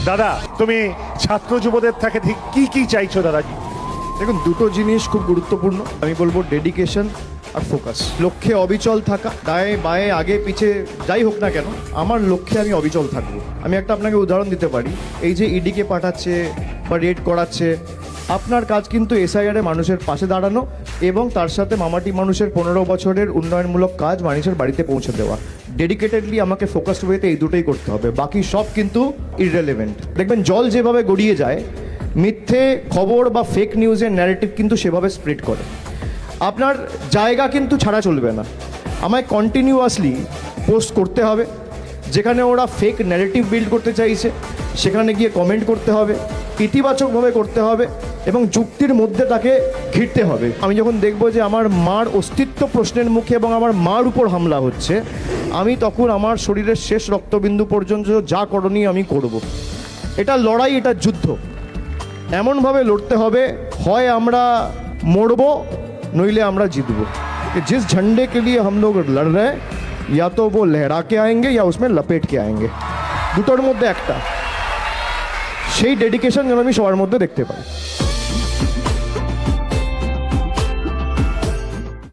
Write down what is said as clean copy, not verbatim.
দাদা তুমি ছাত্র যুবদের থেকে ঠিক কি কি চাইছো দাদা? দেখুন, দুটো জিনিস খুব গুরুত্বপূর্ণ। আমি বলবো ডেডিকেশন আর ফোকাস। লক্ষ্যে অবিচল থাকা, দায়ে বায়ে আগে পিছে যাই হোক না কেন আমার লক্ষ্যে আমি অবিচল থাকবো। আমি একটা আপনাকে উদাহরণ দিতে পারি। এই যে ইডিকে পাঠাচ্ছে বা রেড করাচ্ছে, আপনার কাজ কিন্তু এসআইআরে মানুষের পাশে দাঁড়ানো এবং তার সাথে মামাটি মানুষের 15 বছরের উন্নয়নমূলক কাজ মানুষের বাড়িতে পৌঁছে দেওয়া। ডেডিকেটেডলি আমাকে ফোকাসড ওয়েতে এই দুটোই করতে হবে, বাকি সব কিন্তু ইররেলেভেন্ট। দেখবেন জল যেভাবে গড়িয়ে যায়, মিথ্যে খবর বা ফেক নিউজের ন্যারেটিভ কিন্তু সেভাবে স্প্রেড করে। আপনার জায়গা কিন্তু ছাড়া চলবে না, আমায় কন্টিনিউয়াসলি পোস্ট করতে হবে। যেখানে ওরা ফেক ন্যারেটিভ বিল্ড করতে চাইছে সেখানে গিয়ে কমেন্ট করতে হবে, ইতিবাচকভাবে করতে হবে এবং যুক্তির মধ্যে তাকে ঘিরতে হবে। আমি যখন দেখব যে আমার মার অস্তিত্ব প্রশ্নের মুখে এবং আমার মার উপর হামলা হচ্ছে, আমি তখন আমার শরীরের শেষ রক্তবিন্দু পর্যন্ত যা করণীয় আমি করব। এটা লড়াই, এটা যুদ্ধ। এমনভাবে লড়তে হবে, হয় আমরা মরবো নইলে আমরা জিতবো। जिस झंडे के लिए हम लोग लड़ रहे हैं या तो वो लहरा के आएंगे या उसमें लपेट के आएंगे, দুটোর মধ্যে একটা। সেই ডেডিকেশন যেন আমি সবার মধ্যে দেখতে পাই।